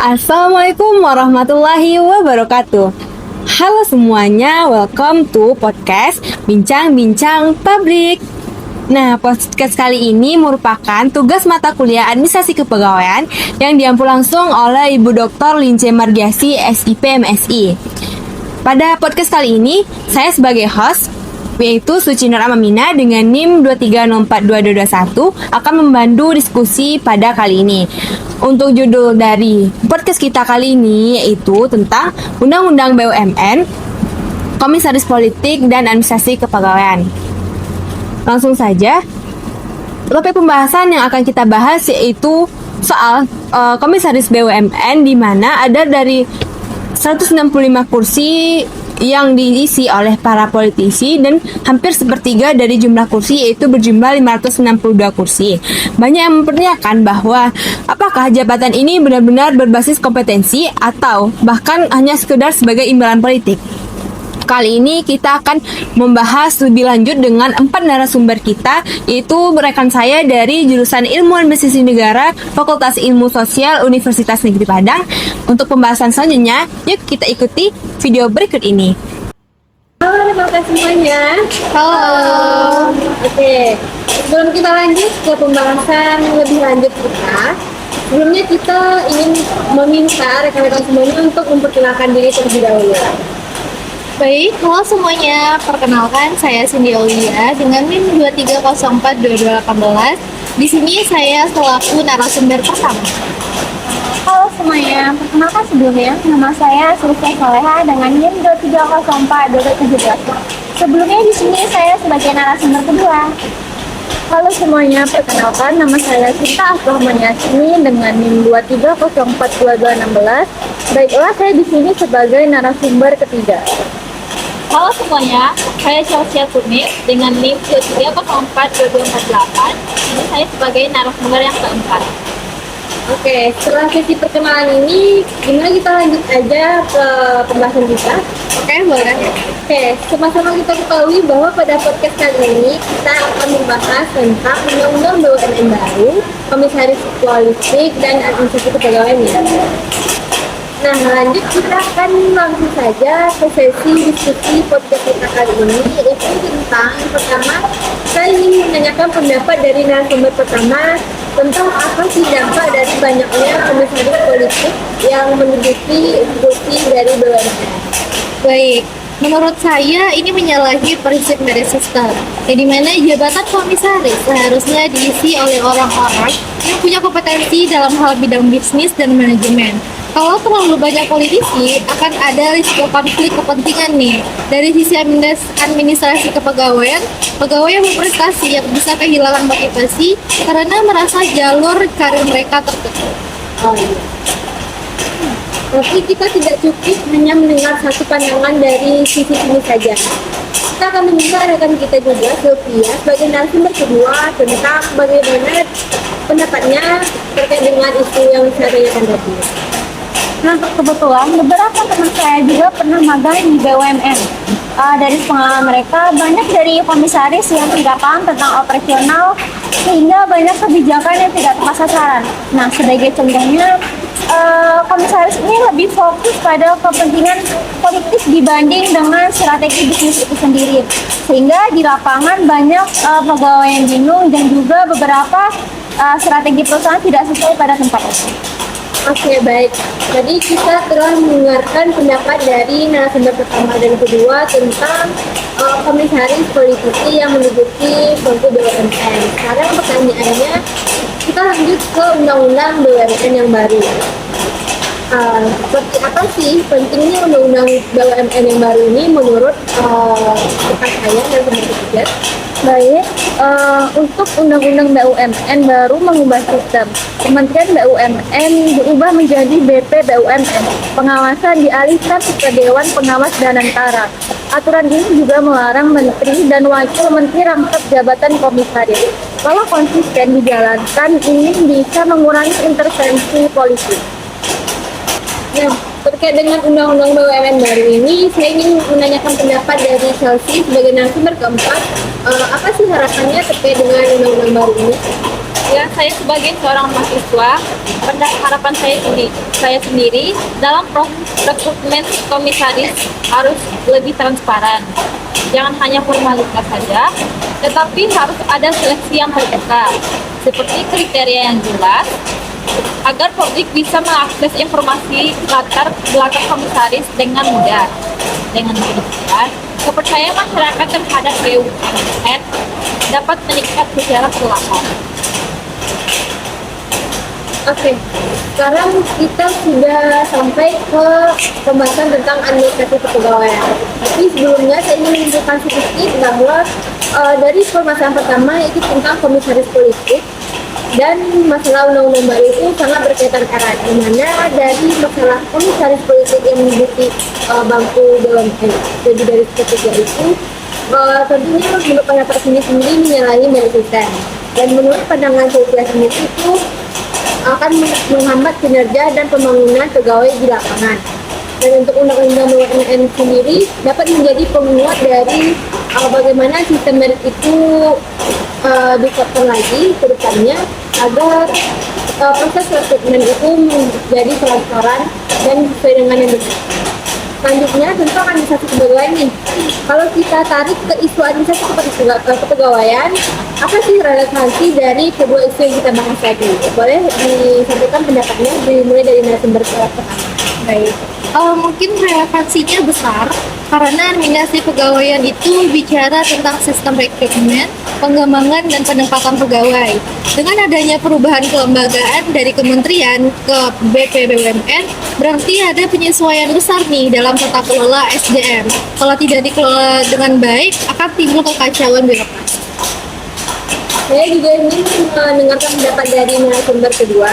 Assalamualaikum warahmatullahi wabarakatuh. Halo semuanya, welcome to podcast Bincang-Bincang Publik. Nah, podcast kali ini merupakan tugas mata kuliah Administrasi Kepegawaian yang diampu langsung oleh Ibu Dr. Lince Margiasi, SIP MSI. Pada podcast kali ini, saya sebagai host, yaitu Suci Nur Amamina dengan NIM 2304221 akan membantu diskusi pada kali ini. Untuk judul dari podcast kita kali ini yaitu tentang Undang-Undang BUMN, Komisaris Politik dan Administrasi Kepegawaian. Langsung saja, topik pembahasan yang akan kita bahas yaitu soal Komisaris BUMN, di mana ada dari 165 kursi yang diisi oleh para politisi dan hampir sepertiga dari jumlah kursi, yaitu berjumlah 562 kursi. Banyak yang mempertanyakan bahwa apakah jabatan ini benar-benar berbasis kompetensi atau bahkan hanya sekedar sebagai imbalan politik. Kali ini kita akan membahas lebih lanjut dengan 4 narasumber kita, yaitu rekan saya dari jurusan Ilmu Administrasi Negara, Fakultas Ilmu Sosial, Universitas Negeri Padang. Untuk pembahasan selanjutnya, yuk kita ikuti video berikut ini. Halo rekan semuanya. Halo. Oke, sebelum kita lanjut ke pembahasan lebih lanjut kita, sebelumnya kita ingin meminta rekan-rekan semuanya untuk memperkenalkan diri terlebih dahulu. Baik, halo semuanya. Perkenalkan, saya Cindy Aulia dengan NIM 2304218. Di sini saya selaku narasumber pertama. Halo semuanya, perkenalkan sebelumnya, nama saya Sulfia Soleha dengan NIM 2304217. Sebelumnya di sini saya sebagai narasumber kedua. Halo semuanya, perkenalkan nama saya Sinta Afrahman Yasmin dengan NIM 2304216. Baiklah, saya di sini sebagai narasumber ketiga. Halo semuanya, saya Chelsea Tunis dengan NIM 2304248. Ini saya sebagai narasumber yang keempat. Oke, setelah sesi perkenalan ini, gimana kita lanjut aja ke pembahasan kita? Oke, boleh. Oke, sama-sama kita ketahui bahwa pada podcast kali ini kita akan membahas tentang Undang-Undang BUMN baru, Komisaris Politik dan Administrasi Kepegawaian ya. Nah, lanjut kita akan langsung saja ke sesi diskusi podcast kita kali ini, yaitu tentang pertama, saya ingin menanyakan pendapat dari narasumber pertama tentang apa sih dampak dari banyaknya komisaris politik yang menduduki kursi dari BUMN. Baik, menurut saya ini menyalahi prinsip merit system, di mana jabatan komisaris seharusnya diisi oleh orang-orang yang punya kompetensi dalam hal bidang bisnis dan manajemen. Kalau terlalu banyak politisi, akan ada risiko konflik kepentingan nih. Dari sisi administrasi kepegawaian, pegawai yang berprestasi yang bisa kehilangan motivasi karena merasa jalur karir mereka tertutup. Oh, iya. Tapi kita tidak cukup hanya mendengar satu pandangan dari sisi ini saja. Kita akan meminta rekan kita juga, Sylvia, sebagai narasumber kedua tentang bagaimana pendapatnya terkait dengan isu yang saya tanyakan tadi. Nah, kebetulan beberapa teman saya juga pernah magang di BUMN. Dari pengalaman mereka, banyak dari komisaris yang tidak paham tentang operasional sehingga banyak kebijakan yang tidak tepat sasaran. Nah, sebagai contohnya, komisaris ini lebih fokus pada kepentingan politik dibanding dengan strategi bisnis itu sendiri. Sehingga di lapangan banyak pegawai yang bingung dan juga beberapa strategi perusahaan tidak sesuai pada tempatnya. Oke, baik. Jadi kita telah mendengarkan pendapat dari narasumber pertama dan kedua tentang komisaris politisi yang menduduki bangku BUMN. Sekarang pertanyaannya, kita lanjut ke Undang-Undang BUMN yang baru. Seperti apa sih pentingnya Undang-Undang BUMN yang baru ini menurut rekan saya dan teman ketiga? Baik, untuk Undang-Undang BUMN baru mengubah sistem. Kementerian BUMN diubah menjadi BP BUMN. Pengawasan dialihkan ke Dewan Pengawas Danantara. Aturan ini juga melarang menteri dan wakil menteri rangkap jabatan komisaris. Kalau konsisten dijalankan, ini bisa mengurangi intervensi politik. Nah, terkait dengan Undang-Undang BUMN baru ini, saya ingin menanyakan pendapat dari Chelsea sebagai narasumber keempat. Apa sih harapannya terkait dengan Undang-Undang baru ini? Ya, saya sebagai seorang mahasiswa, harapan saya sendiri dalam proses rekrutmen komisaris harus lebih transparan. Jangan hanya formalitas saja, tetapi harus ada seleksi yang terbuka, seperti kriteria yang jelas, agar publik bisa mengakses informasi latar belakang komisaris dengan mudah. Dengan demikian, kepercayaan masyarakat terhadap BUMN dapat meningkat secara perlahan. Oke, sekarang kita sudah sampai ke pembahasan tentang administrasi kepegawaian. Tapi sebelumnya saya ingin menunjukkan sedikit bahwa dari permasalahan pertama itu tentang komisaris politik, dan masalah undang-undang baru itu sangat berkaitan erat, di mana dari masalah komisaris politik yang menduduki bangku BUMN jadi dari ketiga itu tentunya menurut pendapat sendiri menyalahi merit system, dan menurut pandangan saya sendiri itu akan menghambat kinerja dan pembangunan pegawai di lapangan. Dan untuk undang-undang BUMN sendiri dapat menjadi penguat dari bagaimana sistem merit itu dikuatkan lagi ke depannya, agar proses rekrutmen itu menjadi transparan dan sesuai dengan yang benar. Selanjutnya tentang administrasi kepegawaian nih. Kalau kita tarik ke isu administrasi kepegawaian, apa sih relevansi dari kedua isu yang kita bahas tadi? Boleh disampaikan pendapatnya, dimulai dari narasumber pertama. Baik. Mungkin relevansinya besar karena administrasi kepegawaian itu bicara tentang sistem rekrutmen, pengembangan, dan penempatan pegawai. Dengan adanya perubahan kelembagaan dari kementerian ke BPBUMN, berarti ada penyesuaian besar nih dalam tata kelola SDM. Kalau tidak dikelola dengan baik, akan timbul kekacauan birokrasi. Saya juga ingin mendengarkan pendapat dari narasumber kedua.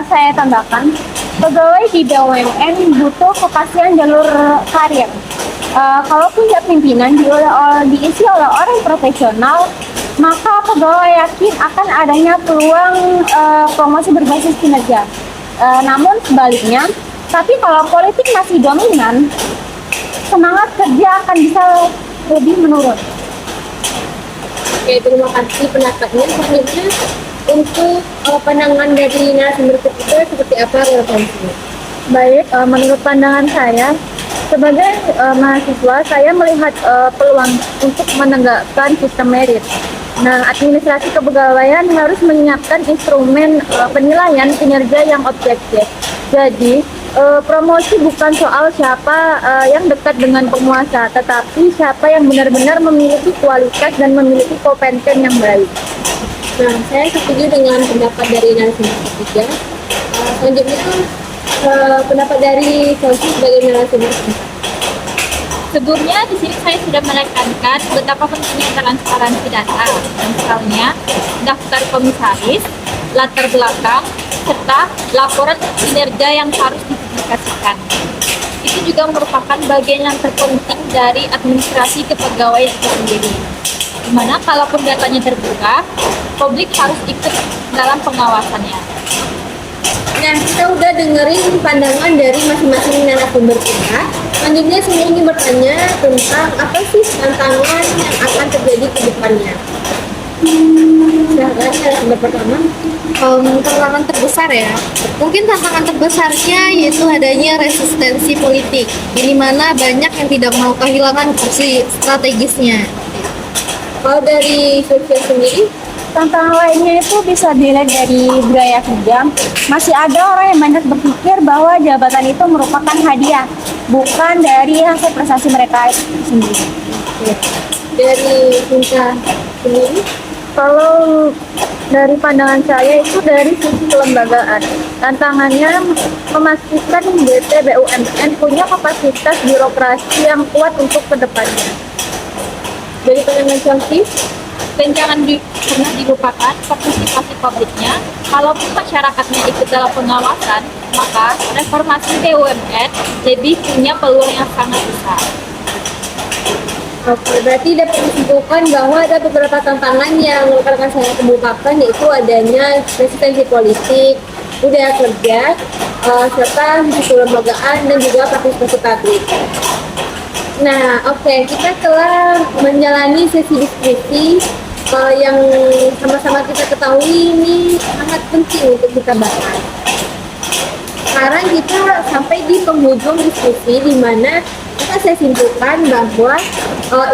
Saya tambahkan, pegawai di BUMN butuh kepastian jalur karir. Kalau punya pimpinan diisi oleh orang profesional, maka pegawai yakin akan adanya peluang promosi berbasis kinerja. Namun sebaliknya, tapi kalau politik masih dominan, semangat kerja akan bisa lebih menurun. Oke, terima kasih pendapatnya. Selanjutnya untuk pandangan dari narasumber ketiga seperti apa relevansinya? Baik, menurut pandangan saya, sebagai mahasiswa, saya melihat peluang untuk menegakkan sistem merit. Nah, administrasi kepegawaian harus menyiapkan instrumen penilaian kinerja yang objektif. Jadi, promosi bukan soal siapa yang dekat dengan penguasa, tetapi siapa yang benar-benar memiliki kualitas dan memiliki kompeten yang baik. Nah, saya setuju dengan pendapat dari narasumber ketiga. Selanjutnya pendapat dari Sosi sebagai narasumber keempat. Sebelumnya di sini saya sudah menekankan betapa pentingnya transparansi data, misalnya daftar komisaris, latar belakang, serta laporan kinerja yang harus dipublikasikan. Itu juga merupakan bagian yang terpenting dari administrasi kepegawaian itu sendiri. Dimana kalaupun datanya terbuka, publik harus ikut dalam pengawasannya. Nah, kita udah dengerin pandangan dari masing-masing narasumber kita. Selanjutnya saya ingin bertanya tentang apa sih tantangan yang akan terjadi ke depannya. Silahkan narasumber pertama. Tantangan terbesar ya, mungkin tantangan terbesarnya yaitu adanya resistensi politik, di mana banyak yang tidak mau kehilangan kursi strategisnya. Kalau dari Sofia sendiri, Tantangan lainnya itu bisa dilihat dari budaya kerja. Masih ada orang yang banyak berpikir bahwa jabatan itu merupakan hadiah, bukan dari hasil prestasi mereka sendiri. dari Cinta sendiri, Kalau dari pandangan saya itu dari sisi kelembagaan. Tantangannya memastikan BP BUMN punya kapasitas birokrasi yang kuat untuk kedepannya. dari pandangan Chelsea, Dan jangan pernah dilupakan partisipasi publiknya. Kalaupun masyarakatnya ikut dalam pengawasan, maka reformasi BUMN lebih punya peluang yang sangat besar. oke, berarti dapat disimpulkan bahwa ada beberapa tantangan yang rekan saya kemukakan, yaitu adanya resistensi politik, budaya kerja, serta sisi kelembagaan dan juga partisipasi publik. Nah, oke, kita telah menjalani sesi diskusi yang sama-sama kita ketahui ini sangat penting untuk kita bahas. Sekarang kita sampai di penghujung diskusi di mana kita saya simpulkan bahwa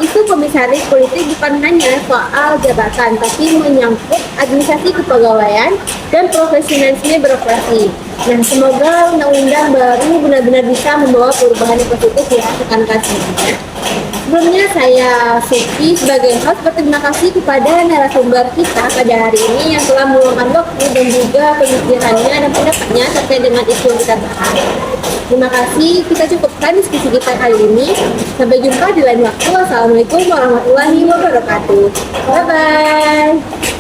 isu komisaris politik bukan hanya soal jabatan, tapi menyangkut administrasi kepegawaian dan profesionalisme birokrasi. Nah, semoga undang-undang baru benar-benar bisa membawa perubahan yang positif ya rekan-rekan semuanya. Sebelumnya saya Suki sebagai host berterima kasih kepada narasumber kita pada hari ini yang telah meluangkan waktu dan juga pemikirannya dan pendapatnya terkait dengan isu yang kita bahas. Terima kasih, kita cukupkan diskusi kita kali ini. Sampai jumpa di lain waktu. Wassalamualaikum warahmatullahi wabarakatuh. Bye-bye.